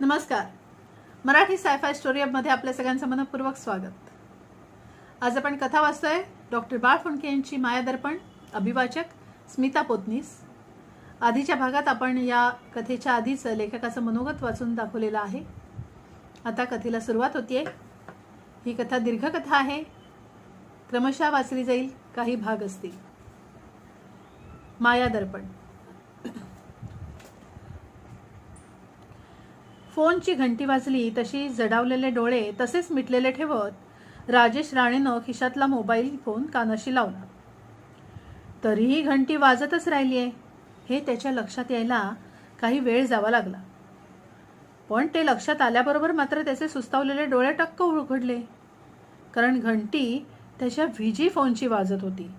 नमस्कार. Marathi sci-fi story मध्ये आपल्या सगळ्यांचं मनपूर्वक स्वागत. आज आपण कथा वाचतोय डॉक्टर बाळ फुंडके यांची मायादर्पण. अभिवाचक स्मिता पोतनीस. आधीच्या भागात आपण या कथेच्या आधीच लेखकाचं मनोगत वाचून दाखवलेलं आहे. आता कथेला सुरुवात होतीये. ही कथा दीर्घ कथा आहे, क्रमशः वाचली जाईल. काही भाग असतील. मायादर्पण. फोनची घंटी वाजली तशी जडावलेले डोळे तसेच मिटलेले ठेवत राजेश राणेनं खिशातला मोबाईल फोन कानाशी लावला. तरीही घंटी वाजतच राहिलीये हे त्याच्या लक्षात यायला काही वेळ जावा लागला. पण ते लक्षात आल्याबरोबर मात्र त्याचे सुस्तावलेले डोळे टक्क उघडले, कारण घंटी त्याच्या व्हीजी फोनची वाजत होती.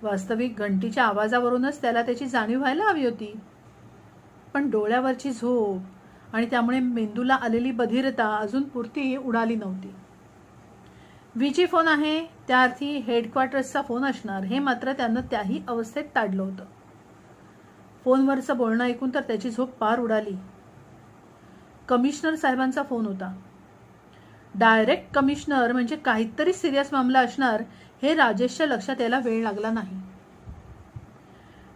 वास्तविक घंटीच्या आवाजावरूनच त्याला त्याची जाणीव व्हायला हवी होती, पण डोळ्यावरची झोप आणि त्यामुळे मेंदूला आलेली बधिरता अजून पुरती उडाली नव्हती. व्हीजी फोन आहे, त्या अर्थी हेडक्वार्टर्सचा फोन असणार हे मात्र त्यानं त्याही अवस्थेत ताडलं होतं. फोनवरचं बोलणं ऐकून तर त्याची झोप पार उडाली. कमिशनर साहेबांचा फोन होता. डायरेक्ट कमिशनर म्हणजे काहीतरी सिरियस मामला असणार हे राजेशच्या लक्षात यायला वेळ लागला नाही.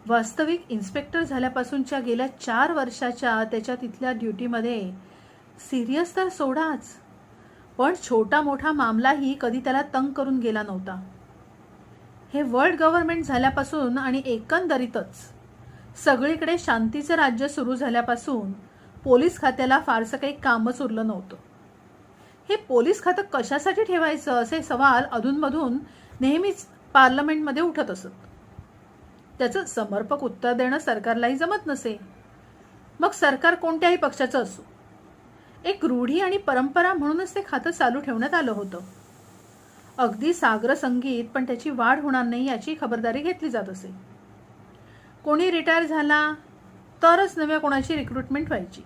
वास्तविक इन्स्पेक्टर झाल्यापासूनच्या गेल्या 4 वर्षाच्या त्याच्या तिथल्या ड्युटीमध्ये सिरियस तर सोडाच, पण छोटा मोठा मामलाही कधी त्याला तंग करून गेला नव्हता. हे वर्ल्ड गव्हर्नमेंट झाल्यापासून आणि एकंदरीतच सगळीकडे शांतीचं राज्य सुरू झाल्यापासून पोलीस खात्याला फारसं काही कामच उरलं नव्हतं. हे पोलीस खातं कशासाठी ठेवायचं असे सवाल अधूनमधून नेहमीच पार्लमेंटमध्ये उठत असत. त्याचं समर्पक उत्तर देणं सरकारलाही जमत नसे, मग सरकार कोणत्याही पक्षाचं असो. एक रूढी आणि परंपरा म्हणूनच ते खातं चालू ठेवण्यात आलं होतं. अगदी साग्र संगीत, पण त्याची वाढ होणार नाही याची खबरदारी घेतली जात असे. कोणी रिटायर झाला तरच नव्या कोणाची रिक्रुटमेंट व्हायची.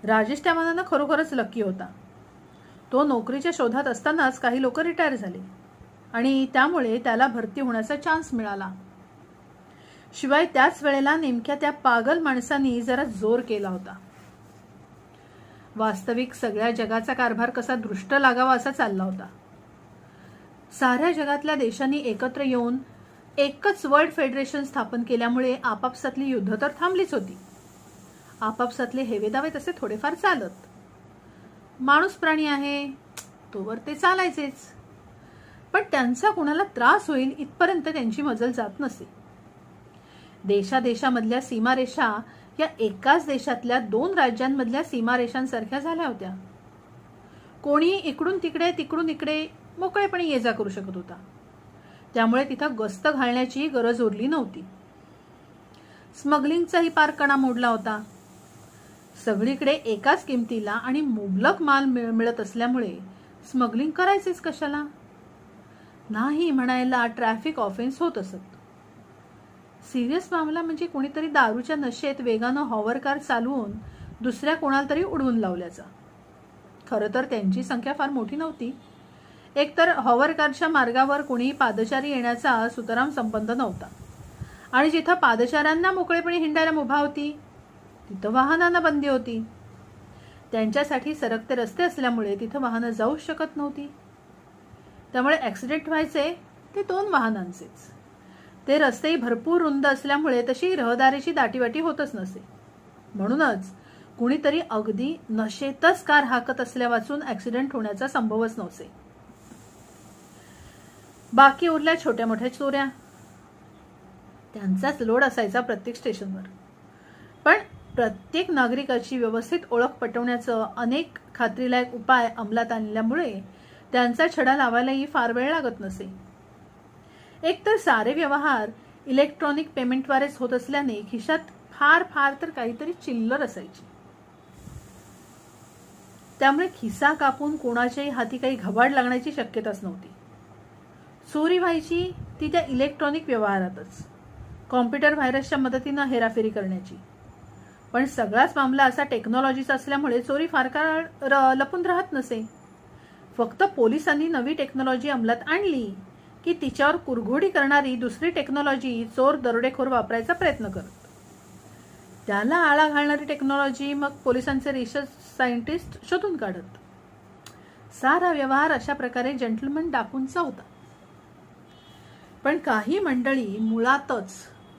राजेश त्या मानानं खरोखरच लकी होता. तो नोकरीच्या शोधात असतानाच काही लोक रिटायर झाले आणि त्यामुळे त्याला भरती होण्याचा चान्स मिळाला. शिवाय त्याच वेळेला नेमक्या त्या पागल माणसांनी जरा जोर केला होता. वास्तविक सगळ्या जगाचा कारभार कसा दृष्ट लागावा असा चालला होता. साऱ्या जगातल्या देशांनी एकत्र येऊन एकच वर्ल्ड फेडरेशन स्थापन केल्यामुळे आपापसातली युद्ध तर थांबलीच होती. आपापसातले हेवेदावे तसे थोडेफार चालत. माणूस प्राणी आहे तोवर ते चालायचेच, पण त्यांचा कुणाला त्रास होईल इथपर्यंत त्यांची मजल जात नसे. देशादेशामधल्या सीमारेषा या एकाच देशातल्या 2 राज्यांमधल्या सीमारेषांसारख्या झाल्या होत्या. कोणी इकडून तिकडे तिकडून इकडे मोकळेपणे ये जा करू शकत होता. त्यामुळे तिथं गस्त घालण्याची गरज उरली नव्हती. स्मगलिंगचाही पार कणा मोडला होता. सगळीकडे एकाच किमतीला आणि मुबलक माल मिळत असल्यामुळे स्मगलिंग करायचेच कशाला. नाही म्हणायला ट्रॅफिक ऑफेन्स होत असत. सिरियस मामला म्हणजे कोणीतरी दारूच्या नशेत वेगानं हॉवर कार चालवून दुसऱ्या कोणाला तरी उडवून लावल्याचा. खरं तर त्यांची संख्या फार मोठी नव्हती. एकतर हॉवर कारच्या मार्गावर कोणीही पादचारी येण्याचा सुतराम संबंध नव्हता आणि जिथं पादचाऱ्यांना मोकळेपणे हिंडायला मुभा होती तिथं वाहनांना बंदी होती. त्यांच्यासाठी सरकते रस्ते असल्यामुळे तिथं वाहनं जाऊ शकत नव्हती. त्यामुळे ॲक्सिडेंट व्हायचे ते 2 वाहनांचेच. ते रस्तेही भरपूर रुंद असल्यामुळे तशी रहदारीची दाटीवाटी होतच नसे. म्हणूनच कुणीतरी अगदी नशेतच कार हाकत असल्या वाचून ॲक्सिडेंट होण्याचा संभवच नव्हते. बाकी उरल्या छोट्या मोठ्या चोऱ्या. त्यांचाच लोड असायचा प्रत्येक स्टेशनवर. पण प्रत्येक नागरिकाची व्यवस्थित ओळख पटवण्याचं अनेक खात्रीलायक उपाय अंमलात आणल्यामुळे त्यांचा छडा लावायलाही फार वेळ लागत नसे. एकतर सारे व्यवहार इलेक्ट्रॉनिक पेमेंटद्वारेच होत असल्याने खिशात फार फार तर काहीतरी चिल्लर असायची. त्यामुळे खिसा कापून कोणाच्याही हाती काही घबाड लागण्याची शक्यताच नव्हती. चोरी व्हायची ती त्या इलेक्ट्रॉनिक व्यवहारातच, कॉम्प्युटर व्हायरसच्या मदतीनं हेराफेरी करण्याची. पण सगळाच मामला असा टेक्नॉलॉजीचा असल्यामुळे चोरी फार काळ लपून राहत नसे. फक्त पोलिसांनी नवी टेक्नॉलॉजी अंमलात आणली की तिच्यावर कुरघोडी करणारी दुसरी टेक्नॉलॉजी चोर दरोडेखोर वापरायचा प्रयत्न करत. त्याला आळा घालणारी टेक्नॉलॉजी मग पोलिसांचे रिसर्च सायंटिस्ट शोधून काढत. सारा व्यवहार अशा प्रकारे जेंटलमन डाकूंचा होता. पण काही मंडळी मुळातच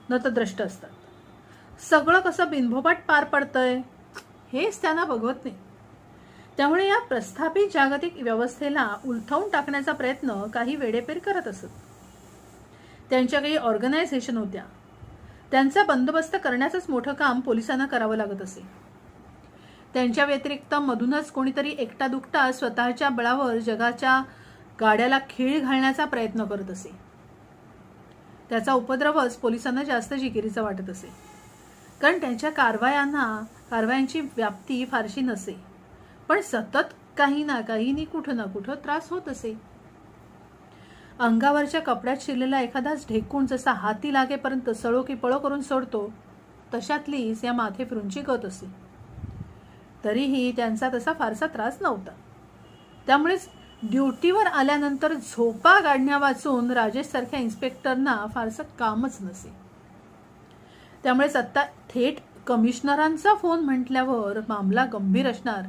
नतद्रष्ट असतात. सगळं कसं बिनभोबाट पार पडतंय हेच त्यांना बघवत नाही. त्यामुळे या प्रस्थापित जागतिक व्यवस्थेला उलथवून टाकण्याचा प्रयत्न काही वेडेपेर करत असत. त्यांच्या काही ऑर्गनायझेशन होत्या. त्यांचा बंदोबस्त करण्याचंच मोठं काम पोलिसांना करावं लागत असे. त्यांच्या व्यतिरिक्त मधूनच कोणीतरी एकटा दुकटा स्वतःच्या बळावर जगाच्या गाड्याला खीळ घालण्याचा प्रयत्न करत असे. त्याचा उपद्रवच पोलिसांना जास्त जिकिरीचा वाटत असे. कारण त्यांच्या कारवायांची व्याप्ती फारशी नसे, पण सतत काही ना कुठं ना कुठं त्रास होत असे. अंगावरच्या कपड्यात शिरलेला एखादाच ढेकून जसा हाती लागेपर्यंत सळो की पळो करून सोडतो, तशातलीच या माथे फिरूंची गत असे. तरीही त्यांचा तसा फारसा त्रास नव्हता. त्यामुळेच ड्युटीवर आल्यानंतर झोपा काढण्या वाचून राजेश सारख्या इन्स्पेक्टरना फारसं कामच नसे. त्यामुळेच आत्ता थेट कमिशनरांचा फोन म्हटल्यावर मामला गंभीर असणार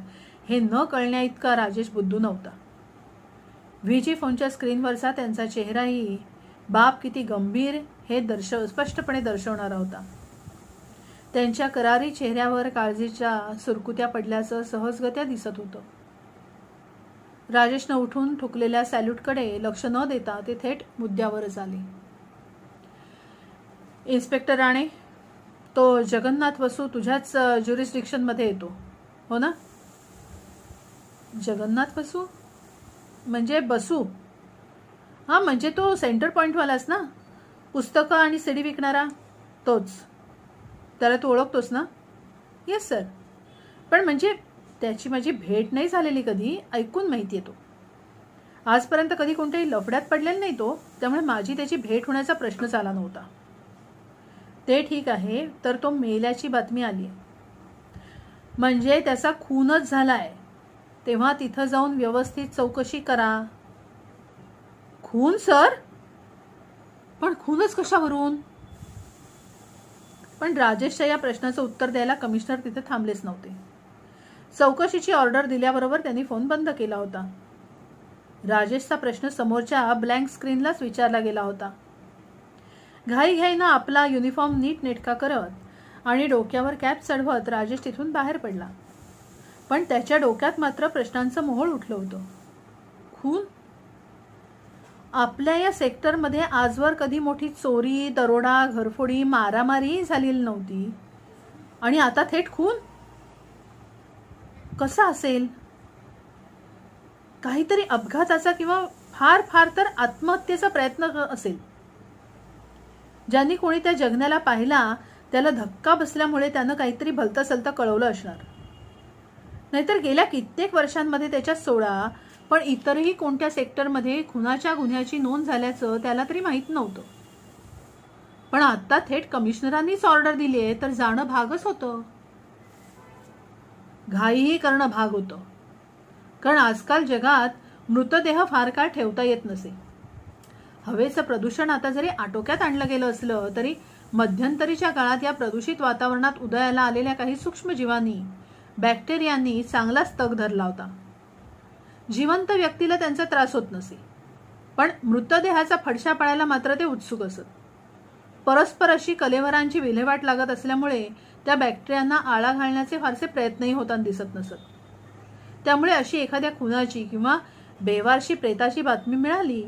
हे न कळण्या इतका राजेश बुद्धू नव्हता. व्हीजी फोनच्या स्क्रीनवरचा त्यांचा चेहराही बाप किती गंभीर हे स्पष्टपणे दर्शवणारा होता. त्यांच्या करारी चेहऱ्यावर काळजीच्या सुरकुत्या पडल्याचं सहजगत्या दिसत होतं. राजेशनं उठून ठुकलेल्या सॅल्यूटकडे लक्ष न देता ते थेट मुद्द्यावरच आले. इन्स्पेक्टर राणे, तो जगन्नाथ वसू तुझ्याच ज्युरिस्डिक्शनमध्ये येतो, हो ना? जगन्नाथ वसू म्हणजे बसू? हां, म्हणजे तो सेंटर पॉईंटवालाच ना, पुस्तकं आणि सीडी विकणारा तोच. त्याला तू ओळखतोस ना? Yes sir. पण म्हणजे त्याची माझी भेट नाही झालेली कधी, ऐकून माहिती आहे. तो आजपर्यंत कधी कोणत्याही लफड्यात पडलेला नाही तो, त्यामुळे माझी त्याची भेट होण्याचा प्रश्नच आला नव्हता. ते ठीक आहे, तर तो मेल्याची बातमी आली आहे, म्हणजे त्याचा खूनच झालाय, तेव्हा तिथं जाऊन व्यवस्थित चौकशी करा. खून सर? पण खूनच कशावरून? पण राजेशच्या या प्रश्नाचं उत्तर द्यायला कमिशनर तिथे थांबलेच नव्हते. चौकशीची ऑर्डर दिल्याबरोबर त्यांनी फोन बंद केला होता. राजेशचा प्रश्न समोरच्या ब्लँक स्क्रीनलाच विचारला गेला होता. घाईघाईनं आपला युनिफॉर्म नीट नेटका करत आणि डोक्यावर कॅप चढवत राजेश तिथून बाहेर पडला. पण त्याच्या डोक्यात मात्र प्रश्नांचं मोहोळ उठलं होतं. खून? आपल्या या सेक्टरमध्ये आजवर कधी मोठी चोरी, दरोडा, घरफोडी, मारामारी झालेली नव्हती, आणि आता थेट खून? कसा असेल? काहीतरी अपघाताचा किंवा फार फार तर आत्महत्येचा प्रयत्न असेल. ज्यांनी कोणी त्या जगण्याला पाहिला त्याला धक्का बसल्यामुळे त्यानं काहीतरी भलतं सलतं कळवलं असणार. नाहीतर गेल्या कित्येक वर्षांमध्ये त्याच्यात सोडा, पण इतरही कोणत्या सेक्टरमध्ये खुनाच्या गुन्ह्याची नोंद झाल्याचं त्याला तरी माहीत नव्हतं. पण आता थेट कमिशनरांनीच ऑर्डर दिली आहे, तर जाणं भागच होतं. घाईही करणं भाग होतं, कारण आजकाल जगात मृतदेह फार काळ ठेवता येत नसे. हवेचं प्रदूषण आता जरी आटोक्यात आणलं गेलं असलं तरी मध्यंतरीच्या काळात या प्रदूषित वातावरणात उदयाला आलेल्या काही सूक्ष्मजीवांनी, बॅक्टेरियांनी चांगलाच तग धरला होता. जिवंत व्यक्तीला त्यांचा त्रास होत नसे, पण मृतदेहाचा फडशा पाडायला मात्र ते उत्सुक असत. परस्पर अशी कलेवरांची विल्हेवाट लागत असल्यामुळे त्या बॅक्टेरियांना आळा घालण्याचे फारसे प्रयत्नही होताना दिसत नसत. त्यामुळे अशी एखाद्या खुनाची किंवा बेवारशी प्रेताची बातमी मिळाली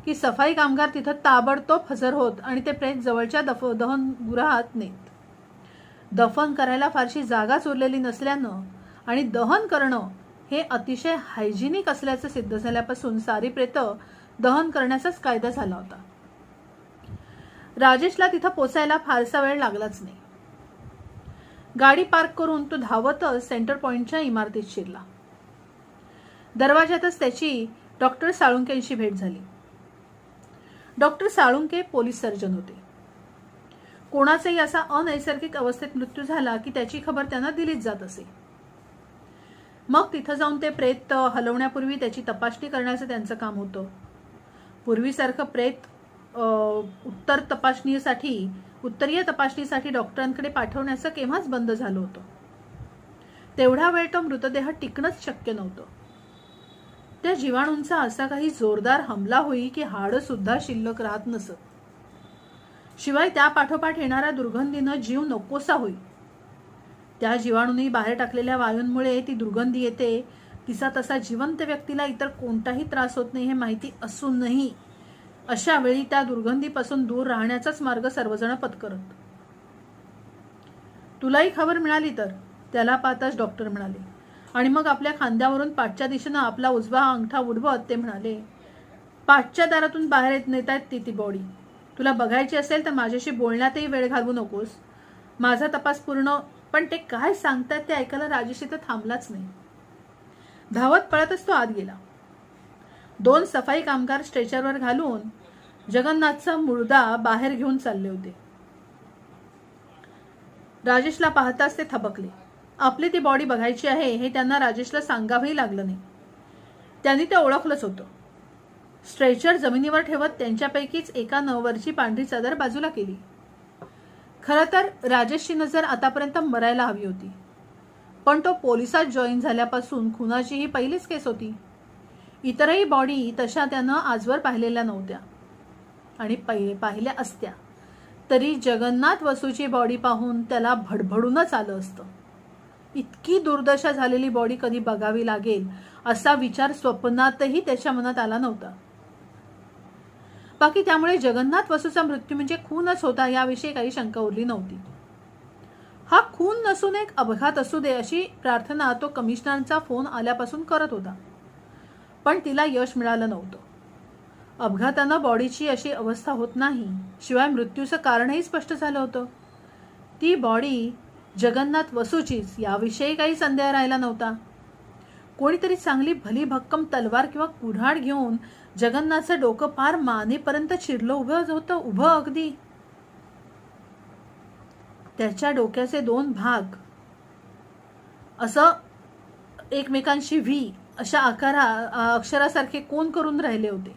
की सफाई कामगार तिथं ताबडतोब हजर होत आणि ते प्रेत जवळच्या दहनगृहात नेत. दफन करायला फारशी जागाच उरलेली नसल्यानं आणि दहन करणं हे अतिशय हायजिनिक असल्याचं सिद्ध झाल्यापासून सारी प्रेतं दहन करण्याचाच कायदा झाला होता. राजेशला तिथं पोचायला फारसा वेळ लागलाच नाही. गाडी पार्क करून तो धावतच सेंटर पॉइंटच्या इमारतीत शिरला. दरवाजातच त्याची डॉक्टर साळुंकेंशी भेट झाली. डॉक्टर साळुंके पोलीस सर्जन होते. कोणाचाही असा अनैसर्गिक अवस्थेत मृत्यू झाला की त्याची खबर त्यांना दिलीच जात असे. मग तिथं जाऊन ते प्रेत हलवण्यापूर्वी त्याची तपासणी करण्याचं त्यांचं काम होतं. पूर्वीसारखं प्रेत उत्तर तपासणीसाठी उत्तरीय तपासणीसाठी डॉक्टरांकडे पाठवण्याचं केव्हाच बंद झालं होतं. तेवढा वेळ तो मृतदेह टिकणंच शक्य नव्हतं. त्या जीवाणूंचा असा काही जोरदार हमला होई की हाडं सुद्धा शिल्लक राहत नसत. शिवाय त्या पाठोपाठ येणाऱ्या दुर्गंधीनं जीव नकोसा होई. त्या जीवाणूंनी बाहेर टाकलेल्या वायूंमुळे ती दुर्गंधी येते. तिचा तसा जिवंत व्यक्तीला इतर कोणताही त्रास होत नाही हे माहिती असूनही अशा वेळी त्या दुर्गंधीपासून दूर राहण्याचाच मार्ग सर्वजण पत्करत. तुलाही खबर मिळाली तर, त्याला पाहताच डॉक्टर म्हणाले. आणि मग आपल्या खांद्यावरून पाठच्या दिशेनं आपला उजवा अंगठा उडवत ते म्हणाले, पाठच्या दारातून बाहेर नेतायत ती बॉडी. तुला बघायची असेल तर माझ्याशी बोलण्यातही वेळ घालवू नकोस. माझा तपास पूर्ण. पण ते काय सांगतात ते ऐकायला राजेश इथं थांबलाच नाही. धावत पळतच तो आत गेला. 2 सफाई कामगार स्ट्रेचरवर घालून जगन्नाथचा मुर्दा बाहेर घेऊन चालले होते. राजेशला पाहताच ते थबकले. आपली ती बॉडी बघायची आहे हे त्यांना राजेशला सांगावंही लागलं नाही. त्यांनी ते ओळखलंच होतं. स्ट्रेचर जमिनीवर ठेवत त्यांच्यापैकीच एकानं वरची पांढरी चादर बाजूला केली. खरं तर राजेशची नजर आतापर्यंत मरायला हवी होती, पण तो पोलिसात जॉईन झाल्यापासून खुनाची ही पहिलीच केस होती. इतरही बॉडी तशा त्यानं आजवर पाहिलेल्या नव्हत्या, आणि पाहिल्या असत्या तरी जगन्नाथ वसूची बॉडी पाहून त्याला भडभडूनच आलं असतं. इतकी दुर्दशा झालेली बॉडी कधी बघावी लागेल असा विचार स्वप्नातही त्याच्या मनात आला नव्हता. बाकी त्यामुळे जगन्नाथ वसूचा मृत्यू म्हणजे खूनच होता याविषयी काही शंका उरली नव्हती. हा खून नसून एक अपघात असू दे अशी प्रार्थना तो कमिशनरचा फोन आल्यापासून करत होता, पण तिला यश मिळालं नव्हतं. अपघातानं बॉडीची अशी अवस्था होत नाही. शिवाय मृत्यूचं कारणही स्पष्ट झालं होतं. ती बॉडी जगन्नाथ वसूचीच याविषयी काही संदेह राहिला नव्हता. कोणीतरी चांगली भली भक्कम तलवार किंवा कुऱ्हाड घेऊन जगन्नाथचं डोकं पार मानेपर्यंत चिरलं उभं अगदी. त्याच्या डोक्याचे 2 भाग असं एकमेकांशी व्ही अशा अक्षरासारखे कोन करून राहिले होते.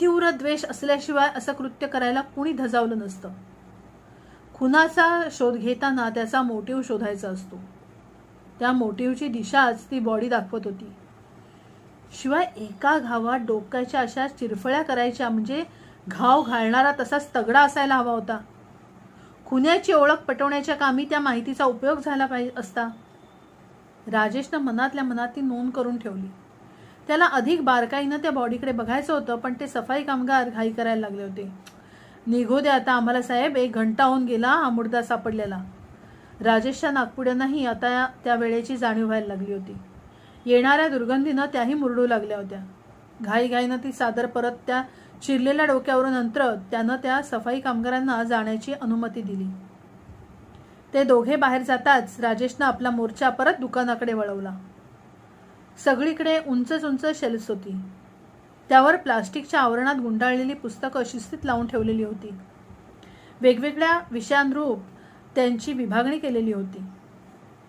तीव्र द्वेष असल्याशिवाय असं कृत्य करायला कुणी धजावलं नसतं. खुनाचा शोध घेताना त्याचा मोटिव्ह शोधायचा असतो. त्या मोटिव्हची दिशाच ती बॉडी दाखवत होती. शिवाय एका घावात डोक्याच्या अशा चिरफळ्या करायच्या म्हणजे घाव घालणारा तसाच तगडा असायला हवा होता. खुन्याची ओळख पटवण्याच्या कामी त्या माहितीचा उपयोग झाला पाहिजे असता. राजेशनं मनातल्या मनात ती नोंद करून ठेवली. त्याला अधिक बारकाईनं त्या बॉडीकडे बघायचं होतं, पण ते सफाई कामगार घाई करायला लागले होते. निघू दे आता आम्हाला साहेब, 1 घंटा होऊन गेला हा मुर्दा सापडलेला. राजेशच्या नागपुड्यांनाही आता त्या वेळेची जाणीव व्हायला लागली होती. येणाऱ्या दुर्गंधीनं त्याही मुरडू लागल्या होत्या. घाईघाईनं ती चादर परत त्या चिरलेल्या डोक्यावरून अंतरत त्यानं त्या सफाई कामगारांना जाण्याची अनुमती दिली. ते दोघे बाहेर जाताच राजेशनं आपला मोर्चा परत दुकानाकडे वळवला. सगळीकडे उंच उंच शेल्फ्स होती. त्यावर प्लास्टिकच्या आवरणात गुंडाळलेली पुस्तकं शिस्तीत लावून ठेवलेली होती. वेगवेगळ्या विषयांरूप त्यांची विभागणी केलेली होती.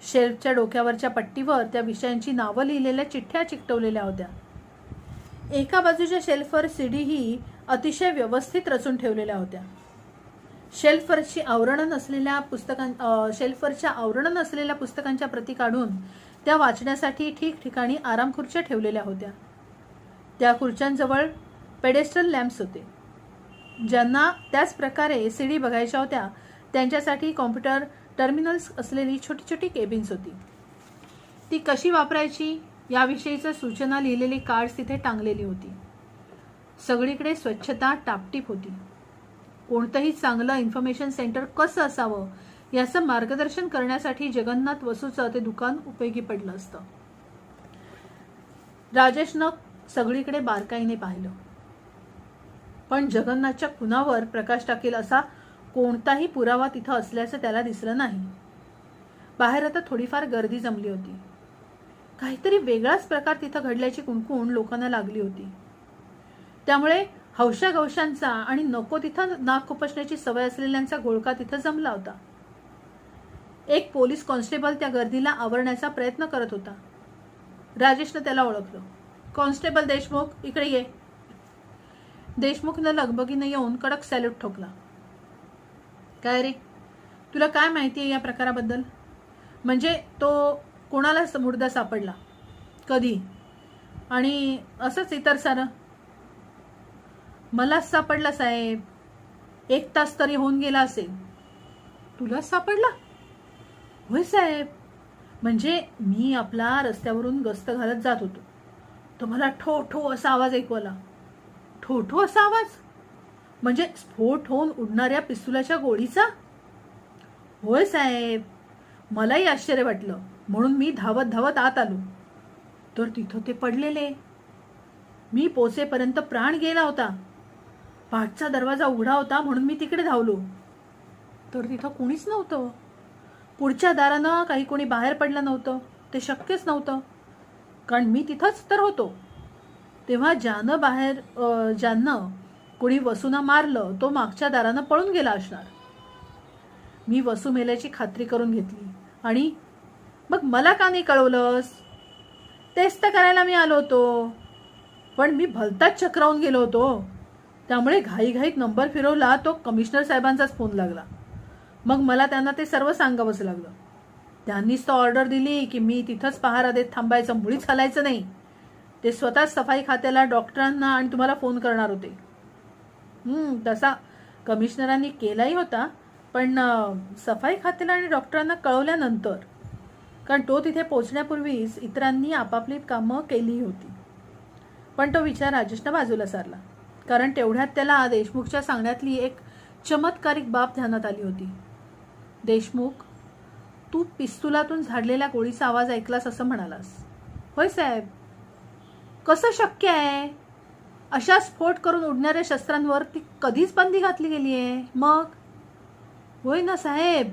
शेल्फच्या डोक्यावरच्या पट्टीवर त्या विषयांची नावं लिहिलेल्या चिठ्ठ्या चिकटवलेल्या होत्या. एका बाजूच्या शेल्फवर सीडीही अतिशय व्यवस्थित रचून ठेवलेल्या होत्या. शेल्फवरच्या आवरण नसलेल्या पुस्तकांच्या प्रती काढून त्या वाचण्यासाठी ठिकठिकाणी आरामखुर्च्या ठेवलेल्या होत्या. त्या खुर्च्यांजवळ पेडेस्टल लॅम्प्स होते. ज्यांना त्याच प्रकारे सीडी बघायच्या होत्या त्यांच्यासाठी कॉम्प्युटर टर्मिनल्स असलेली छोटी छोटी केबिन्स होती. ती कशी वापरायची याविषयीच्या सूचना लिहिलेली कार्ड्स तिथे टांगलेली होती. सगळीकडे स्वच्छता टापटीप होती. कोणतंही चांगलं इन्फॉर्मेशन सेंटर कसं असावं याचं मार्गदर्शन करण्यासाठी जगन्नाथ वसूचं ते दुकान उपयोगी पडलं असतं. राजेशनं सगळीकडे बारकाईने पाहिलं, पण जगन्नाथच्या खुनावर प्रकाश टाकेल असा कोणताही पुरावा तिथं असल्याचं त्याला दिसलं नाही. बाहेर आता थोडीफार गर्दी जमली होती. काहीतरी वेगळाच प्रकार तिथं घडल्याची कुणकुण लोकांना लागली होती. त्यामुळे हौशागवशांचा आणि नको तिथं नाक खुपसण्याची सवय असलेल्यांचा घोळका तिथं जमला होता. एक पोलीस कॉन्स्टेबल त्या गर्दीला आवरण्याचा प्रयत्न करत होता. राजेशनं त्याला ओळखलं. कॉन्स्टेबल देशमुख, इकडे ये. देशमुखनं लगबगीनं येऊन कडक सॅल्यूट ठोकला. काय रे, तुला काय माहिती आहे या प्रकाराबद्दल? म्हणजे तो कोणाला मुर्दा सापडला, कधी, आणि असंच इतर सारं? मलाच सापडला साहेब. 1 तास तरी होऊन गेला असेल. तुलाच सापडला? होय साहेब. म्हणजे मी आपला रस्त्यावरून गस्त घालत जात होतो, तर मला ठो ठो असा आवाज ऐकू आला. ठो ठो असा आवाज म्हणजे स्फोट होऊन उडणाऱ्या पिस्तुलाच्या गोळीचा? होय साहेब. मलाही आश्चर्य वाटलं, म्हणून मी धावत धावत आत आलो, तर तिथं ते पडलेले. मी पोचेपर्यंत प्राण गेला होता. पाठचा दरवाजा उघडा होता म्हणून मी तिकडे धावलो, तर तिथं कोणीच नव्हतं. पुढच्या दारानं काही कोणी बाहेर पडलं नव्हतं. ते शक्यच नव्हतं, कारण मी तिथंच तर होतो. तेव्हा ज्यानं कोणी वसूना मारलं तो मागच्या दारानं पळून गेला असणार. मी वसू मेल्याची खात्री करून घेतली. आणि मग मला का नाही कळवलंस? तेच तर करायला मी आलो होतो, पण मी भलताच चक्रावून गेलो होतो. त्यामुळे घाईघाईत नंबर फिरवला तो कमिशनर साहेबांचाच फोन लागला. मग मला त्यांना ते सर्व सांगावंच लागलं. त्यांनीच तो ऑर्डर दिली की मी तिथंच पहारा देत थांबायचं, मुळीच हलायचं नाही. ते स्वतःच सफाई खात्याला, डॉक्टरांना आणि तुम्हाला फोन करणार होते. तसा कमिशनरांनी केलाही होता, पण सफाई खात्याला आणि डॉक्टरांना कळवल्यानंतर, कारण तो तिथे पोचण्यापूर्वीच इतरांनी आपापली कामं केली होती. पण तो विचार राजेशनं बाजूला सारला, कारण तेवढ्यात त्याला देशमुखच्या सांगण्यातली एक चमत्कारिक बाब ध्यानात आली होती. देशमुख, तू पिस्तुलातून झाडलेल्या गोळीचा आवाज ऐकलास असं म्हणालास. होय साहेब. कसं शक्य आहे? अशा स्फोट करून उडणाऱ्या शस्त्रांवर ती कधीच बंदी घातली गेली आहे. मग? होय ना साहेब,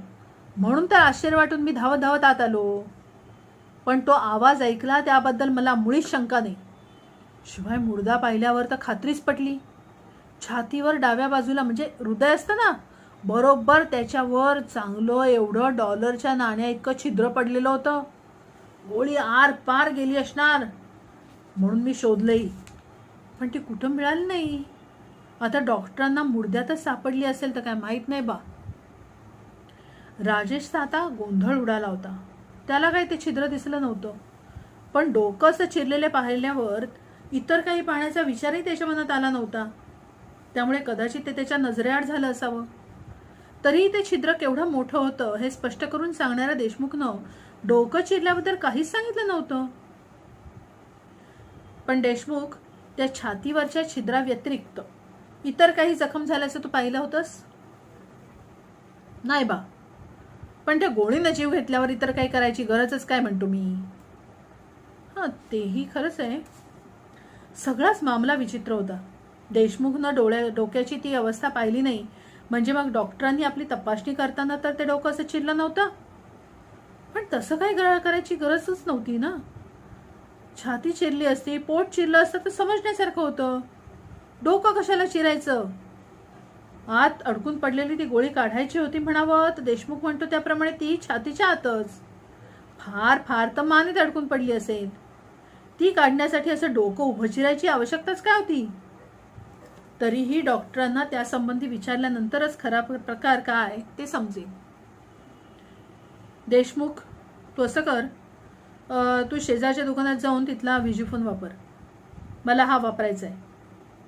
म्हणून तर आश्चर्य वाटून मी धावत धावत आत आलो. पण तो आवाज ऐकला त्याबद्दल मला मुळीच शंका नाही. शिवाय मुर्दा पाहिल्यावर तर खात्रीच पटली. छातीवर डाव्या बाजूला, म्हणजे हृदय असतं ना, बरोबर त्याच्यावर चांगलं एवढं $च्या नाण्या इतकं छिद्र पडलेलं होतं. गोळी आर पार गेली असणार म्हणून मी शोधलंही, पण ती कुठं मिळाली नाही. आता डॉक्टरांना मुर्द्यातच सापडली असेल तर काय माहीत नाही बा. राजेशचा आता गोंधळ उडाला होता. त्याला काही ते छिद्र दिसलं नव्हतं, पण डोकं असं चिरलेले पाहिल्यावर इतर काही पाहण्याचा विचारही त्याच्या मनात आला नव्हता. त्यामुळे कदाचित ते त्याच्या नजरेआड झालं असावं. तरीही ते छिद्र केवढं मोठं होतं हे स्पष्ट करून सांगणाऱ्या देशमुखनं डोकं चिरल्याबद्दल काहीच सांगितलं नव्हतं. पण देशमुख, त्या छातीवरच्या छिद्राव्यतिरिक्त इतर काही जखम झाल्याचं तू पाहिलं होतंस? नाही बा. पण त्या गोळीनं जीव घेतल्यावर इतर काही करायची गरजच काय म्हणतो मी. तेही खरंच आहे. सगळाच मामला विचित्र होता. देशमुखनं डोक्याची ती अवस्था पाहिली नाही, म्हणजे मग डॉक्टरांनी आपली तपासणी करताना तर ते डोकं असं चिरलं नव्हतं. पण तसं काही करायची गरजच नव्हती ना. छाती चिरली असती, पोट चिरलं असतं तर समजण्यासारखं होतं. डोकं कशाला चिरायचं? आत अडकून पडलेली ती गोळी काढायची होती म्हणावं तर देशमुख म्हणतो त्याप्रमाणे ती छातीच्या आतच, फार फार तर मानेत अडकून पडली असेल. ती काढण्यासाठी असं डोकं उभं चिरायची आवश्यकताच काय होती? तरीही डॉक्टरांना त्यासंबंधी विचारल्यानंतरच खरा प्रकार काय ते समजेल. देशमुख, तू असं कर, तू शेजारच्या दुकानात जाऊन तिथला व्हिजिफोन वापर. मला हा वापरायचा आहे.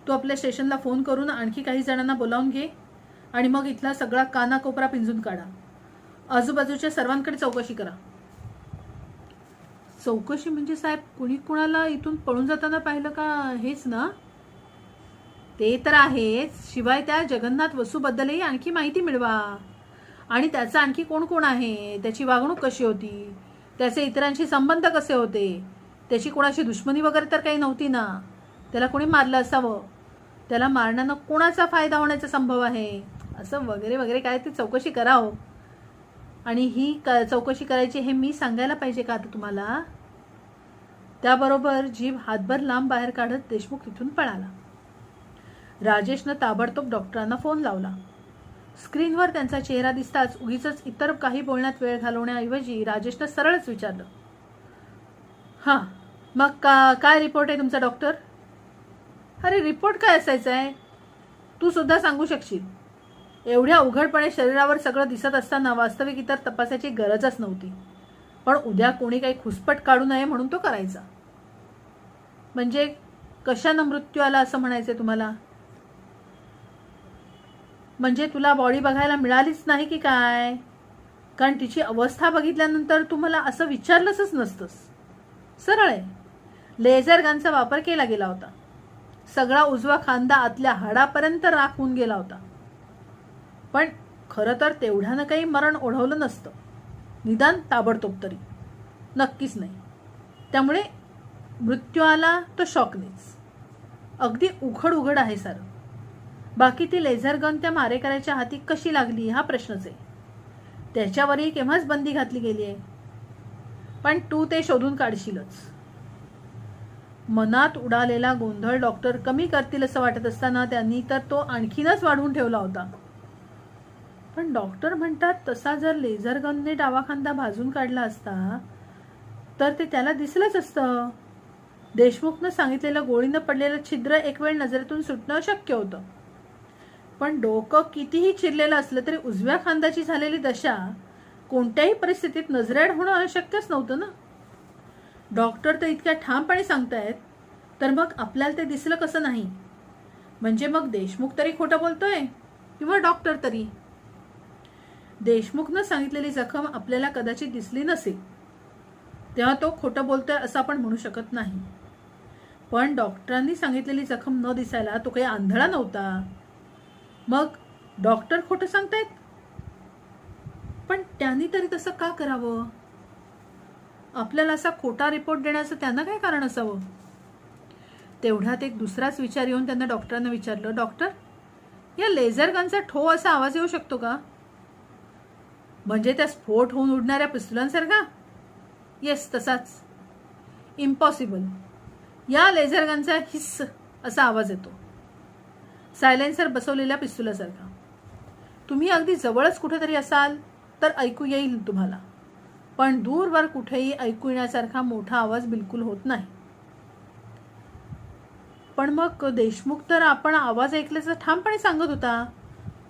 तू आपल्या स्टेशनला फोन करून आणखी काही जणांना बोलावून घे आणि मग इथला सगळा कानाकोपरा पिंजून काढा. आजूबाजूच्या सर्वांकडे चौकशी करा. चौकशी म्हणजे साहेब, कुणी कुणाला इथून पळून जाताना पाहिलं का हेच ना? ते तर आहेच. शिवाय त्या जगन्नाथ वसूबद्दलही आणखी माहिती मिळवा. आणि त्याचा आणखी कोण कोण आहे, त्याची वागणूक कशी होती, त्याचे इतरांशी संबंध कसे होते, त्याची कोणाशी दुश्मनी वगैरे तर काही नव्हती ना. त्याला कोणी मारलं असावं, त्याला मारण्यानं कोणाचा फायदा होण्याचा संभव आहे, असं वगैरे वगैरे काय ते चौकशी करा हो. आणि ही चौकशी करायची हे मी सांगायला पाहिजे का आता तुम्हाला? त्याबरोबर जीभ हातभर लांब बाहेर काढत देशमुख तिथून पळाला. राजेशनं ताबडतोब डॉक्टरांना फोन लावला. स्क्रीनवर त्यांचा चेहरा दिसताच उगीच इतर काही बोलण्यात वेळ घालवण्याऐवजी राजेशनं सरळच विचारलं, मग काय रिपोर्ट आहे तुमचा डॉक्टर? अरे रिपोर्ट काय असायचा आहे, तू सुद्धा सांगू शकशील. एवढ्या उघडपणे शरीरावर सगळं दिसत असताना वास्तविक इतर तपासाची गरजच नव्हती. पण उद्या कोणी काही खुसपट काढू नये म्हणून तो करायचा. म्हणजे कशानं मृत्यू आला असं म्हणायचंय तुम्हाला? म्हणजे तुला बॉडी बघायला मिळालीच नाही की काय? कारण तिची अवस्था बघितल्यानंतर तुम्हाला असं विचारलंच नसतंस. सरळ आहे. लेझर गनचा वापर केला गेला होता. सगळा उजवा खांदा आतल्या हाडापर्यंत राख होऊन गेला होता. पण खरं तर तेवढ्यानं काही मरण ओढवलं नसतं, निदान ताबडतोब तरी नक्कीच नाही. त्यामुळे मृत्यू आला तो शॉकनेच. अगदी उघड आहे सारं. बाकी ती लेझर गन त्या मारेकऱ्याच्या हाती कशी लागली हा प्रश्नच आहे. त्याच्यावरही केव्हाच बंदी घातली गेली आहे. पण तू ते शोधून काढशीलच. मनात उडालेला गोंधळ डॉक्टर कमी करतील असं वाटत असताना त्यांनी तर तो आणखीनच वाढवून ठेवला होता. पण डॉक्टर म्हणतात तसा जर लेझर गनने डावा खांदा भाजून काढला असता तर ते त्याला दिसलंच असतं. देशमुखनं सांगितलेलं गोळीनं पडलेलं छिद्र एक वेळ नजरेतून सुटणं शक्य होतं. पण डोकं कितीही चिरलेलं असलं तरी उजव्या खांद्याची झालेली दशा कोणत्याही परिस्थितीत नजरेआड होणं अशक्यच नव्हतं ना. डॉक्टर तर इतक्या ठामपणे सांगतायत, तर मग आपल्याला ते दिसलं कसं नाही? म्हणजे मग देशमुख तरी खोटं बोलतोय किंवा डॉक्टर तरी? देशमुखनं सांगितलेली जखम आपल्याला कदाचित दिसली नसेल, तेव्हा तो खोटं बोलतोय असं आपण म्हणू शकत नाही. पण डॉक्टरांनी सांगितलेली जखम न दिसायला तो काही आंधळा नव्हता. मग डॉक्टर खोटं सांगतायत? पण त्यांनी तरी तसं का करावं? आपल्याला असा खोटा रिपोर्ट देण्याचं त्यांना काय कारण असावं? तेवढ्यात एक दुसराच विचार येऊन त्यांना डॉक्टरांना विचारलं, डॉक्टर, या लेझर गनचा ठो असा आवाज येऊ शकतो का? म्हणजे त्या स्फोट होऊन उडणाऱ्या पिस्तुलांसारखा? येस, तसाच. इम्पॉसिबल. या लेझर गनचा हिस्स असा आवाज येतो, सायलेन्सर बसवलेल्या पिस्तुलासारखा. तुम्ही अगदी जवळच कुठेतरी असाल तर ऐकू येईल तुम्हाला, पण दूरवर कुठेही ऐकू येण्यासारखा मोठा आवाज बिलकुल होत नाही. पण मग देशमुख तर आपण आवाज ऐकल्याचं ठामपणे सांगत होता.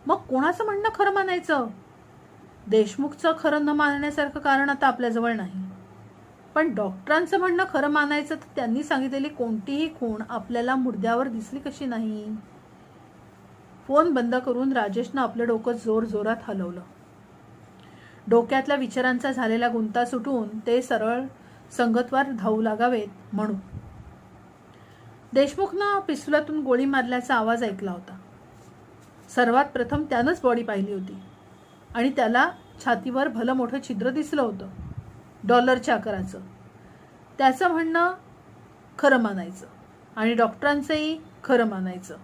मग कोणाचं म्हणणं खरं मानायचं? देशमुखचं खरं न मानण्यासारखं कारण आता आपल्याजवळ नाही. पण डॉक्टरांचं म्हणणं खरं मानायचं तर त्यांनी सांगितलेली कोणतीही खूण आपल्याला मुर्द्यावर दिसली कशी नाही? फोन बंद करून राजेशनं आपलं डोकं जोरजोरात हलवलं. डोक्यातल्या विचारांचा झालेला गुंता सुटून ते सरळ संगतवार धावू लागावेत म्हणून. देशमुखनं पिस्तुलातून गोळी मारल्याचा आवाज ऐकला होता. सर्वात प्रथम त्यानंच बॉडी पाहिली होती आणि त्याला छातीवर भलं मोठं छिद्र दिसलं होतं, डॉलरच्या आकाराचं. त्याचं म्हणणं खरं मानायचं आणि डॉक्टरांचंही खरं मानायचं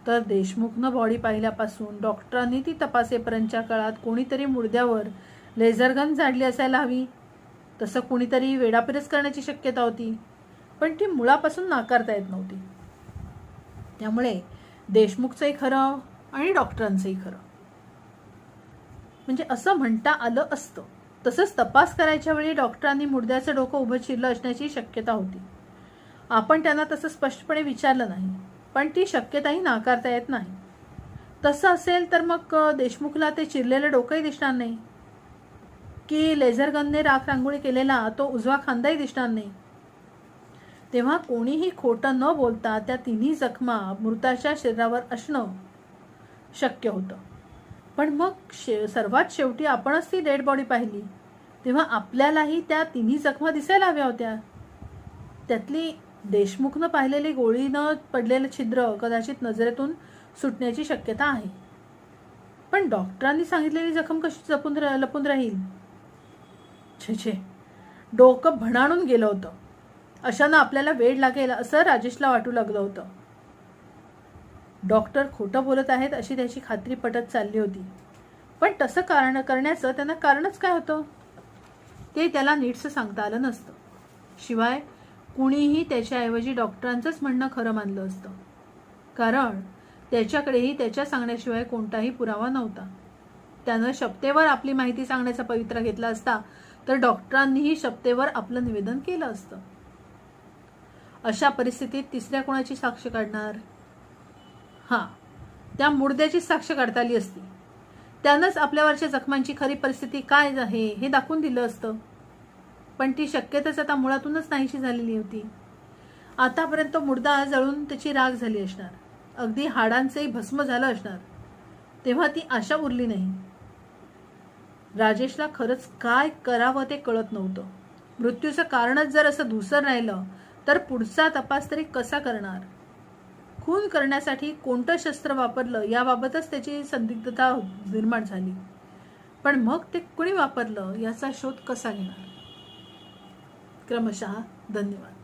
तर देशमुखनं बॉडी पाहिल्यापासून डॉक्टरांनी ती तपासेपर्यंतच्या काळात कोणीतरी मुर्द्यावर लेझर गन झाडली असायला हवी. तसं कोणीतरी वेडापिरच करण्याची शक्यता होती, पण ती मुळापासून नाकारता येत नव्हती. त्यामुळे देशमुखचंही खरं आणि डॉक्टरांचंही खरं. म्हणजे असं म्हणता आलं असतं. तसंच तपास करायच्या वेळी डॉक्टरांनी मुर्द्याचं डोकं उभं चिरलं असण्याची शक्यता होती. आपण त्यांना तसं स्पष्टपणे विचारलं नाही, पण ती शक्यताही नाकारता येत नाही. तसं असेल तर मग देशमुखला ते चिरलेलं डोकंही दिसणार नाही, की लेझर गनने राख रांगोळी केलेला तो उजवा खांदाही दिसणार नाही. तेव्हा कोणीही खोटं न बोलता त्या तिन्ही जखमा मृताच्या शरीरावर असणं शक्य होतं. पण मग सर्वात शेवटी आपणच ती डेड बॉडी पाहिली, तेव्हा आपल्यालाही त्या तिन्ही जखमा दिसायला हव्या होत्या. त्यातली देशमुखनं पाहिलेली गोळीनं पडलेलं छिद्र कदाचित नजरेतून सुटण्याची शक्यता आहे. पण डॉक्टरांनी सांगितलेली जखम कशी लपून राहील? छे, डोकं भणाणून गेलं होतं. अशानं आपल्याला वेळ लागेल असं राजेशला वाटू लागलं होतं. डॉक्टर खोटं बोलत आहेत अशी त्याची खात्री पटत चालली होती. पण तसं करण्याचं त्यांना कारणच काय होतं ते त्याला नीटसं सांगता आलं नसतं. शिवाय कुणीही त्याच्याऐवजी डॉक्टरांचंच म्हणणं खरं मानलं असतं, कारण त्याच्याकडेही त्याच्या सांगण्याशिवाय कोणताही पुरावा नव्हता. त्यानं शपथेवर आपली माहिती सांगण्याचा पवित्रा घेतला असता तर डॉक्टरांनीही शपथेवर आपलं निवेदन केलं असतं. अशा परिस्थितीत तिसऱ्या कोणाची साक्ष काढणार? हां, त्या मुर्द्याची साक्ष काढता आली असती, त्यानंच आपल्यावरच्या जखमांची खरी परिस्थिती काय आहे हे दाखवून दिलं असतं. पण ती शक्यताच आता मुळातूनच नाहीशी झालेली होती. आतापर्यंत मुर्दा जळून त्याची राख झाली असणार, अगदी हाडांचेही भस्म झालं असणार. तेव्हा ती आशा उरली नाही. राजेशला खरंच काय करावं ते कळत नव्हतं. मृत्यूचं कारणच जर असं धूसर राहिलं तर पुढचा तपास तरी कसा करणार? खून करण्यासाठी कोणतं शस्त्र वापरलं याबाबतच त्याची संदिग्धता निर्माण झाली. पण मग ते कुणी वापरलं याचा शोध कसा घेणार? क्रमशः धन्यवाद.